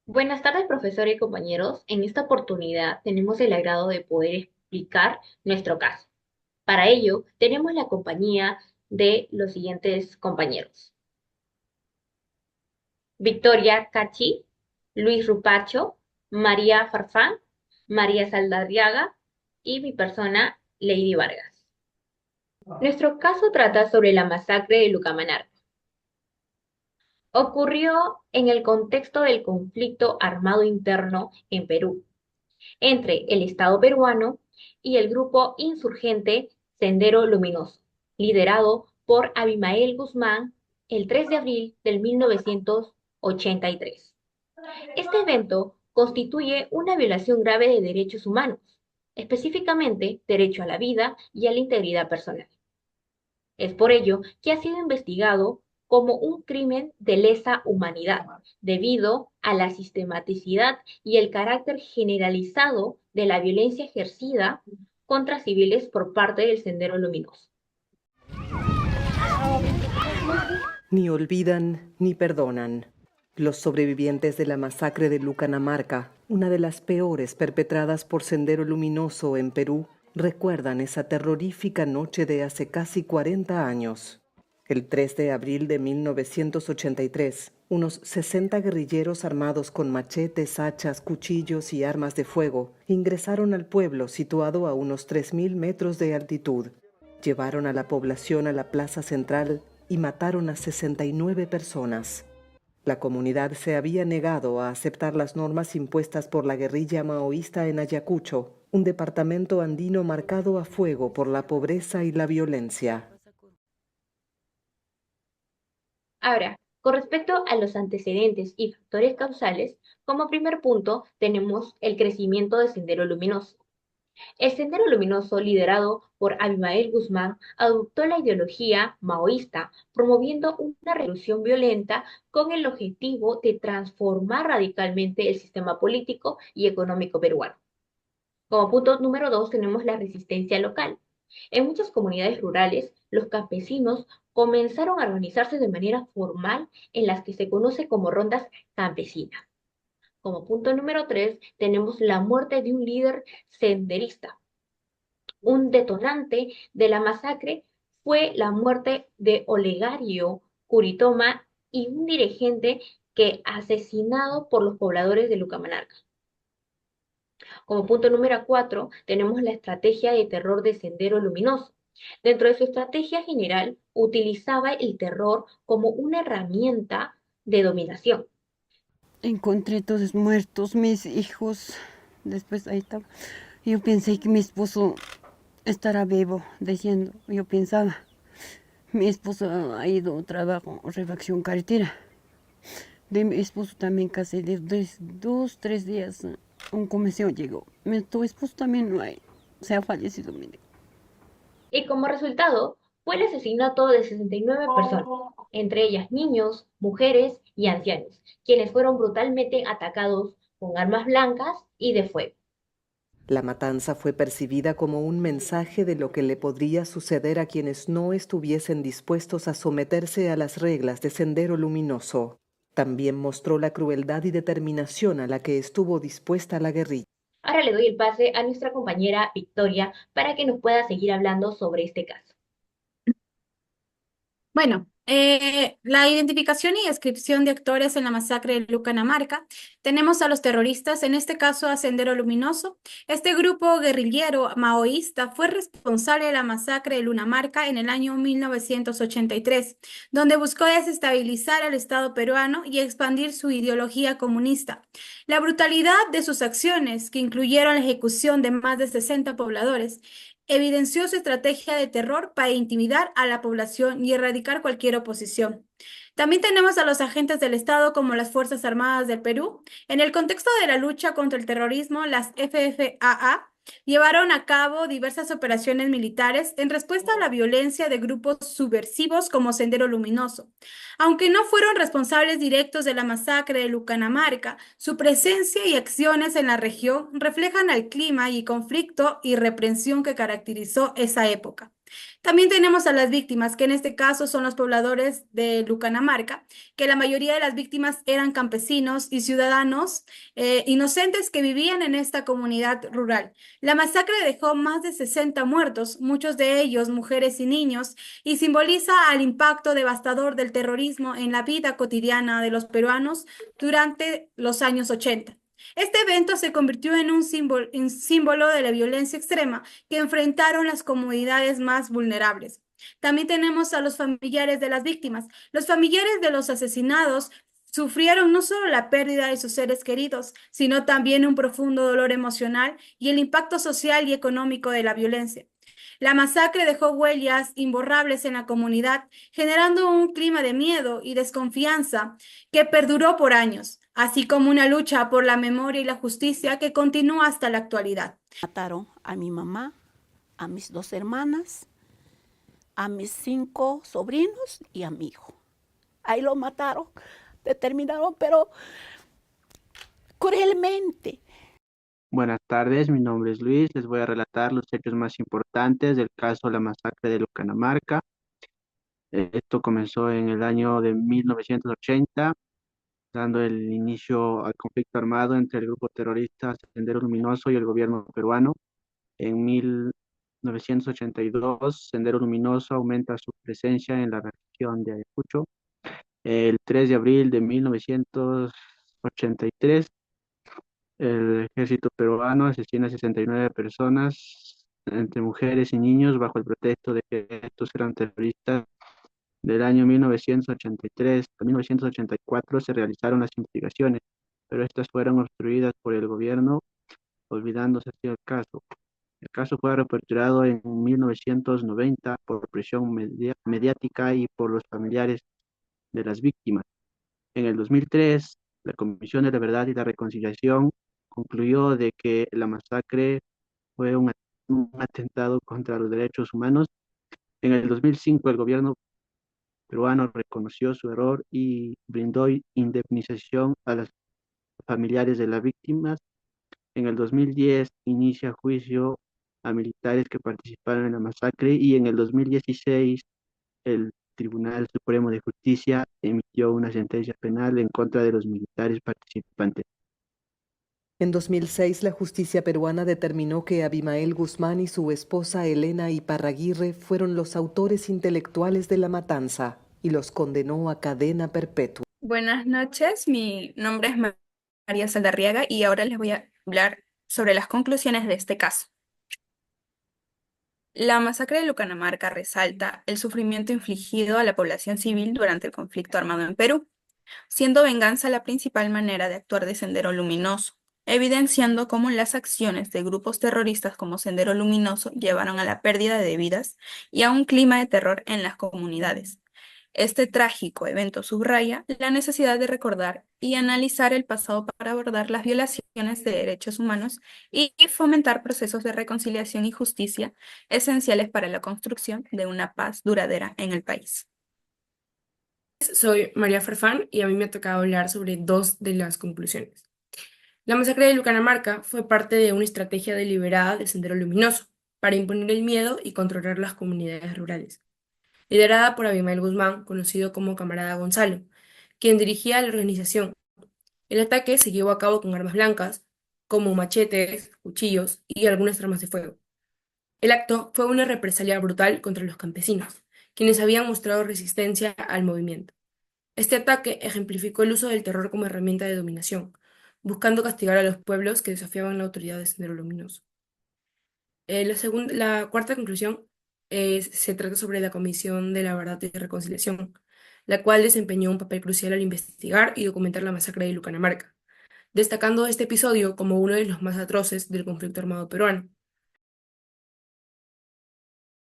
Buenas tardes, profesor y compañeros. En esta oportunidad tenemos el agrado de poder explicar nuestro caso. Para ello, tenemos la compañía de los siguientes compañeros: Victoria Cachi, Luis Rupacho, María Farfán, María Saldarriaga y mi persona, Lady Vargas. Nuestro caso trata sobre la masacre de Lucamanar. Ocurrió en el contexto del conflicto armado interno en Perú entre el Estado peruano y el grupo insurgente Sendero Luminoso, liderado por Abimael Guzmán el 3 de abril del 1983. Este evento constituye una violación grave de derechos humanos, específicamente derecho a la vida y a la integridad personal. Es por ello que ha sido investigado como un crimen de lesa humanidad, debido a la sistematicidad y el carácter generalizado de la violencia ejercida contra civiles por parte del Sendero Luminoso. Ni olvidan ni perdonan. Los sobrevivientes de la masacre de Lucanamarca, una de las peores perpetradas por Sendero Luminoso en Perú, recuerdan esa terrorífica noche de hace casi 40 años. El 3 de abril de 1983, unos 60 guerrilleros armados con machetes, hachas, cuchillos y armas de fuego ingresaron al pueblo situado a unos 3.000 metros de altitud. Llevaron a la población a la plaza central y mataron a 69 personas. La comunidad se había negado a aceptar las normas impuestas por la guerrilla maoísta en Ayacucho, un departamento andino marcado a fuego por la pobreza y la violencia. Ahora, con respecto a los antecedentes y factores causales, como primer punto tenemos el crecimiento del Sendero Luminoso. El Sendero Luminoso, liderado por Abimael Guzmán, adoptó la ideología maoísta, promoviendo una revolución violenta con el objetivo de transformar radicalmente el sistema político y económico peruano. Como punto número dos tenemos la resistencia local. En muchas comunidades rurales, los campesinos comenzaron a organizarse de manera formal en las que se conoce como rondas campesinas. Como punto número tres tenemos la muerte de un líder senderista. Un detonante de la masacre fue la muerte de Olegario Curitoma y un dirigente que asesinado por los pobladores de Lucamanarca. Como punto número 4 tenemos la estrategia de terror de Sendero Luminoso. Dentro de su estrategia general, utilizaba el terror como una herramienta de dominación. Encontré todos muertos, mis hijos. Después ahí estaba. Yo pensé que mi esposo estará vivo, diciendo, yo pensaba. Mi esposo ha ido a trabajo, refacción carretera. De mi esposo también casi de 2, 3 días un comercio llegó. Tu esposo también no hay, se ha fallecido, mire. Y como resultado, fue el asesinato de 69 personas, entre ellas niños, mujeres y ancianos, quienes fueron brutalmente atacados con armas blancas y de fuego. La matanza fue percibida como un mensaje de lo que le podría suceder a quienes no estuviesen dispuestos a someterse a las reglas de Sendero Luminoso. También mostró la crueldad y determinación a la que estuvo dispuesta la guerrilla. Ahora le doy el pase a nuestra compañera Victoria para que nos pueda seguir hablando sobre este caso. Bueno, la identificación y descripción de actores en la masacre de Lucanamarca. Tenemos a los terroristas, en este caso a Sendero Luminoso. Este grupo guerrillero maoísta fue responsable de la masacre de Lunamarca en el año 1983, donde buscó desestabilizar al Estado peruano y expandir su ideología comunista. La brutalidad de sus acciones, que incluyeron la ejecución de más de 60 pobladores, evidenció su estrategia de terror para intimidar a la población y erradicar cualquier oposición. También tenemos a los agentes del Estado como las Fuerzas Armadas del Perú. En el contexto de la lucha contra el terrorismo, las FFAA llevaron a cabo diversas operaciones militares en respuesta a la violencia de grupos subversivos como Sendero Luminoso. Aunque no fueron responsables directos de la masacre de Lucanamarca, su presencia y acciones en la región reflejan el clima y conflicto y reprensión que caracterizó esa época. También tenemos a las víctimas, que en este caso son los pobladores de Lucanamarca, que la mayoría de las víctimas eran campesinos y ciudadanos inocentes que vivían en esta comunidad rural. La masacre dejó más de 60 muertos, muchos de ellos mujeres y niños, y simboliza al impacto devastador del terrorismo en la vida cotidiana de los peruanos durante los años 80. Este evento se convirtió en un símbolo de la violencia extrema que enfrentaron las comunidades más vulnerables. También tenemos a los familiares de las víctimas. Los familiares de los asesinados sufrieron no solo la pérdida de sus seres queridos, sino también un profundo dolor emocional y el impacto social y económico de la violencia. La masacre dejó huellas imborrables en la comunidad, generando un clima de miedo y desconfianza que perduró por años, así como una lucha por la memoria y la justicia que continúa hasta la actualidad. Mataron a mi mamá, a mis 2 hermanas, a mis 5 sobrinos y a mi hijo. Ahí lo mataron, determinaron, pero cruelmente. Buenas tardes, mi nombre es Luis. Les voy a relatar los hechos más importantes del caso de la masacre de Lucanamarca. Esto comenzó en el año de 1980, dando el inicio al conflicto armado entre el grupo terrorista Sendero Luminoso y el gobierno peruano. En 1982, Sendero Luminoso aumenta su presencia en la región de Ayacucho. El 3 de abril de 1983, el ejército peruano asesina a 69 personas, entre mujeres y niños, bajo el pretexto de que estos eran terroristas. Del año 1983 a 1984 se realizaron las investigaciones, pero estas fueron obstruidas por el gobierno, olvidándose así el caso. El caso fue reaperturado en 1990 por presión mediática y por los familiares de las víctimas. En el 2003, la Comisión de la Verdad y la Reconciliación concluyó de que la masacre fue un atentado contra los derechos humanos. En el 2005, el gobierno peruano reconoció su error y brindó indemnización a los familiares de las víctimas. En el 2010 inicia juicio a militares que participaron en la masacre y en el 2016 el Tribunal Supremo de Justicia emitió una sentencia penal en contra de los militares participantes. En 2006, la justicia peruana determinó que Abimael Guzmán y su esposa Elena Iparraguirre fueron los autores intelectuales de la matanza y los condenó a cadena perpetua. Buenas noches, mi nombre es María Saldarriaga y ahora les voy a hablar sobre las conclusiones de este caso. La masacre de Lucanamarca resalta el sufrimiento infligido a la población civil durante el conflicto armado en Perú, siendo venganza la principal manera de actuar de Sendero Luminoso, evidenciando cómo las acciones de grupos terroristas como Sendero Luminoso llevaron a la pérdida de vidas y a un clima de terror en las comunidades. Este trágico evento subraya la necesidad de recordar y analizar el pasado para abordar las violaciones de derechos humanos y fomentar procesos de reconciliación y justicia esenciales para la construcción de una paz duradera en el país. Soy María Farfán y a mí me ha tocado hablar sobre dos de las conclusiones. La masacre de Lucanamarca fue parte de una estrategia deliberada de Sendero Luminoso para imponer el miedo y controlar las comunidades rurales, liderada por Abimael Guzmán, conocido como Camarada Gonzalo, quien dirigía la organización. El ataque se llevó a cabo con armas blancas, como machetes, cuchillos y algunas armas de fuego. El acto fue una represalia brutal contra los campesinos, quienes habían mostrado resistencia al movimiento. Este ataque ejemplificó el uso del terror como herramienta de dominación, buscando castigar a los pueblos que desafiaban la autoridad de Sendero Luminoso. La cuarta conclusión se trata sobre la Comisión de la Verdad y Reconciliación, la cual desempeñó un papel crucial al investigar y documentar la masacre de Lucanamarca, destacando este episodio como uno de los más atroces del conflicto armado peruano.